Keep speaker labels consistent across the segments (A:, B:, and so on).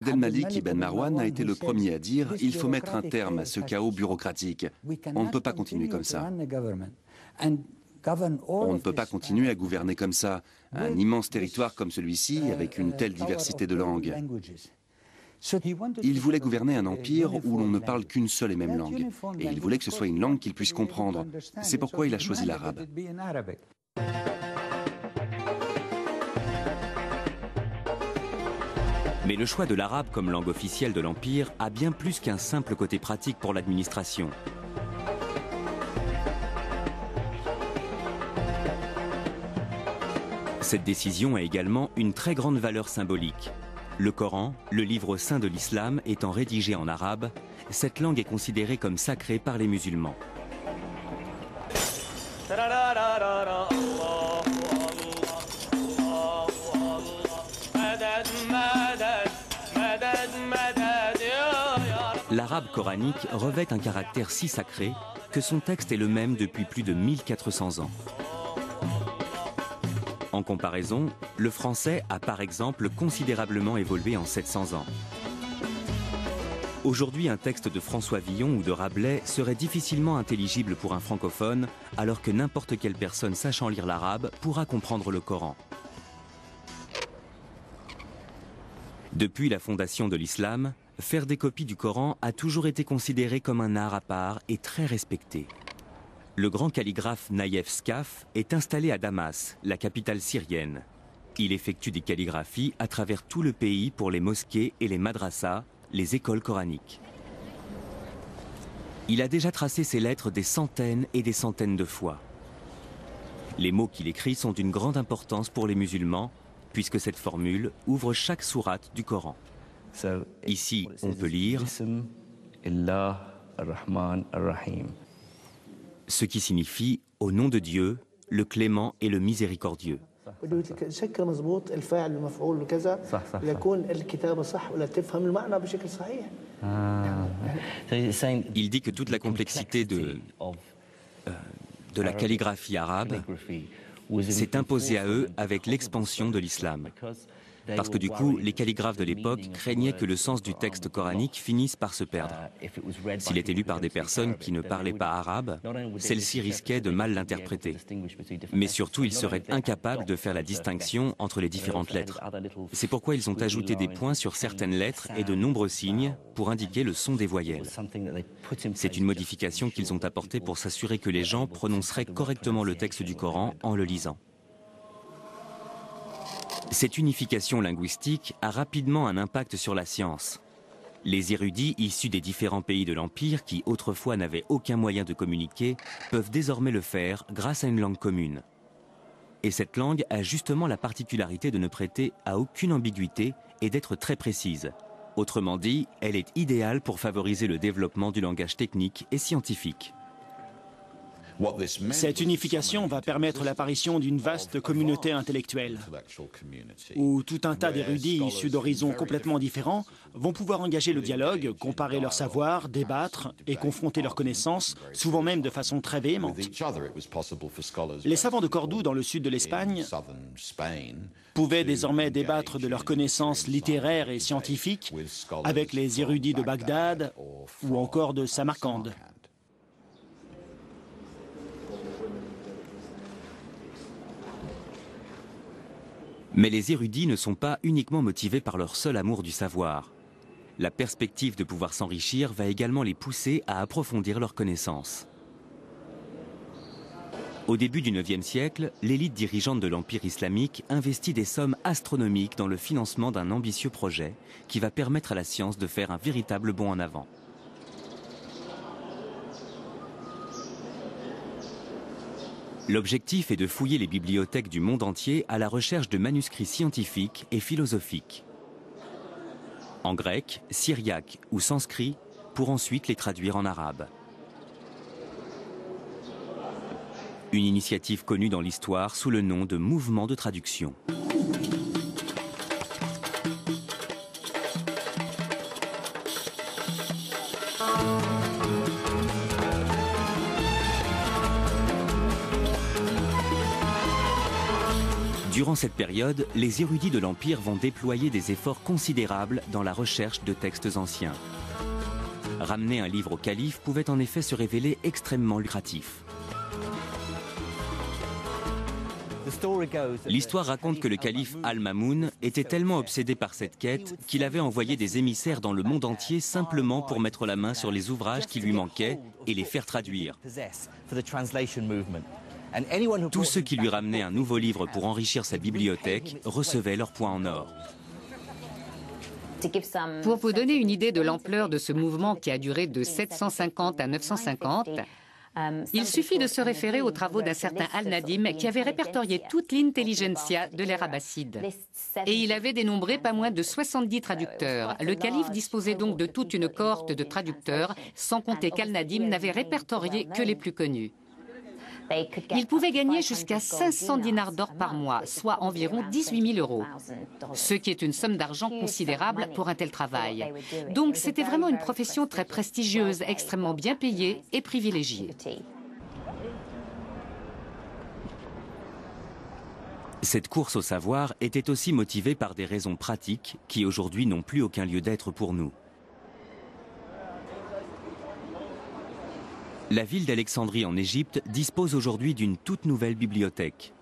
A: Abdelmalik Ibn Marwan a été le premier à dire « il faut mettre un terme à ce chaos bureaucratique. On ne peut pas continuer comme ça. On ne peut pas continuer à gouverner comme ça, un immense territoire comme celui-ci, avec une telle diversité de langues. » Il voulait gouverner un empire où l'on ne parle qu'une seule et même langue. Et il voulait que ce soit une langue qu'il puisse comprendre. C'est pourquoi il a choisi l'arabe.
B: Mais le choix de l'arabe comme langue officielle de l'Empire a bien plus qu'un simple côté pratique pour l'administration. Cette décision a également une très grande valeur symbolique. Le Coran, le livre saint de l'islam, étant rédigé en arabe, cette langue est considérée comme sacrée par les musulmans. L'arabe coranique revêt un caractère si sacré que son texte est le même depuis plus de 1400 ans. En comparaison, le français a par exemple considérablement évolué en 700 ans. Aujourd'hui, un texte de François Villon ou de Rabelais serait difficilement intelligible pour un francophone, alors que n'importe quelle personne sachant lire l'arabe pourra comprendre le Coran. Depuis la fondation de l'islam, faire des copies du Coran a toujours été considéré comme un art à part et très respecté. Le grand calligraphe Naïef Skaf est installé à Damas, la capitale syrienne. Il effectue des calligraphies à travers tout le pays pour les mosquées et les madrassas, les écoles coraniques. Il a déjà tracé ses lettres des centaines et des centaines de fois. Les mots qu'il écrit sont d'une grande importance pour les musulmans, puisque cette formule ouvre chaque sourate du Coran. Ici, on peut lire ce qui signifie « Au nom de Dieu, le clément et le miséricordieux ». Il dit que toute la complexité de la calligraphie arabe s'est imposée à eux avec l'expansion de l'islam. Parce que du coup, les calligraphes de l'époque craignaient que le sens du texte coranique finisse par se perdre. S'il était lu par des personnes qui ne parlaient pas arabe, celles-ci risquaient de mal l'interpréter. Mais surtout, ils seraient incapables de faire la distinction entre les différentes lettres. C'est pourquoi ils ont ajouté des points sur certaines lettres et de nombreux signes pour indiquer le son des voyelles. C'est une modification qu'ils ont apportée pour s'assurer que les gens prononceraient correctement le texte du Coran en le lisant. Cette unification linguistique a rapidement un impact sur la science. Les érudits issus des différents pays de l'Empire, qui autrefois n'avaient aucun moyen de communiquer, peuvent désormais le faire grâce à une langue commune. Et cette langue a justement la particularité de ne prêter à aucune ambiguïté et d'être très précise. Autrement dit, elle est idéale pour favoriser le développement du langage technique et scientifique.
C: Cette unification va permettre l'apparition d'une vaste communauté intellectuelle, où tout un tas d'érudits issus d'horizons complètement différents vont pouvoir engager le dialogue, comparer leurs savoirs, débattre et confronter leurs connaissances, souvent même de façon très véhémente. Les savants de Cordoue, dans le sud de l'Espagne, pouvaient désormais débattre de leurs connaissances littéraires et scientifiques avec les érudits de Bagdad ou encore de Samarcande.
B: Mais les érudits ne sont pas uniquement motivés par leur seul amour du savoir. La perspective de pouvoir s'enrichir va également les pousser à approfondir leurs connaissances. Au début du IXe siècle, l'élite dirigeante de l'Empire islamique investit des sommes astronomiques dans le financement d'un ambitieux projet qui va permettre à la science de faire un véritable bond en avant. L'objectif est de fouiller les bibliothèques du monde entier à la recherche de manuscrits scientifiques et philosophiques. En grec, syriaque ou sanskrit, pour ensuite les traduire en arabe. Une initiative connue dans l'histoire sous le nom de mouvement de traduction. Durant cette période, les érudits de l'Empire vont déployer des efforts considérables dans la recherche de textes anciens. Ramener un livre au calife pouvait en effet se révéler extrêmement lucratif. L'histoire raconte que le calife Al-Mamoun était tellement obsédé par cette quête qu'il avait envoyé des émissaires dans le monde entier simplement pour mettre la main sur les ouvrages qui lui manquaient et les faire traduire. Tous ceux qui lui ramenaient un nouveau livre pour enrichir sa bibliothèque recevaient leur point en or.
D: Pour vous donner une idée de l'ampleur de ce mouvement qui a duré de 750 à 950, il suffit de se référer aux travaux d'un certain Al-Nadim qui avait répertorié toute l'intelligentsia de l'ère abbasside. Et il avait dénombré pas moins de 70 traducteurs. Le calife disposait donc de toute une cohorte de traducteurs, sans compter qu'Al-Nadim n'avait répertorié que les plus connus. Il pouvait gagner jusqu'à 500 dinars d'or par mois, soit environ 18 000 €, ce qui est une somme d'argent considérable pour un tel travail. Donc c'était vraiment une profession très prestigieuse, extrêmement bien payée et privilégiée.
B: Cette course au savoir était aussi motivée par des raisons pratiques qui aujourd'hui n'ont plus aucun lieu d'être pour nous. La ville d'Alexandrie en Égypte dispose aujourd'hui d'une toute nouvelle bibliothèque.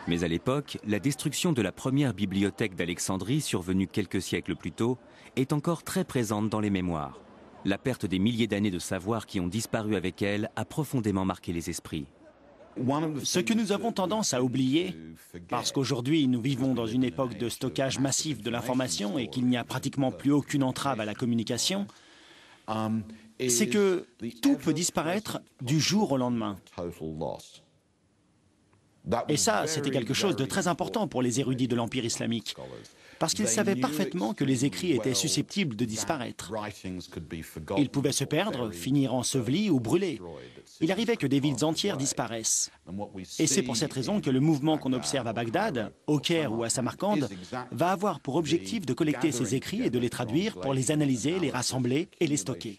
B: Mais à l'époque, la destruction de la première bibliothèque d'Alexandrie, survenue quelques siècles plus tôt, est encore très présente dans les mémoires. La perte des milliers d'années de savoir qui ont disparu avec elle a profondément marqué les esprits.
C: Ce que nous avons tendance à oublier, parce qu'aujourd'hui nous vivons dans une époque de stockage massif de l'information et qu'il n'y a pratiquement plus aucune entrave à la communication, c'est que tout peut disparaître du jour au lendemain. Et ça, c'était quelque chose de très important pour les érudits de l'Empire islamique, parce qu'ils savaient parfaitement que les écrits étaient susceptibles de disparaître. Ils pouvaient se perdre, finir ensevelis ou brûlés. Il arrivait que des villes entières disparaissent. Et c'est pour cette raison que le mouvement qu'on observe à Bagdad, au Caire ou à Samarcande va avoir pour objectif de collecter ces écrits et de les traduire pour les analyser, les rassembler et les stocker.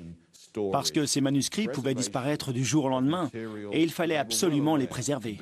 C: Parce que ces manuscrits pouvaient disparaître du jour au lendemain et il fallait absolument les préserver.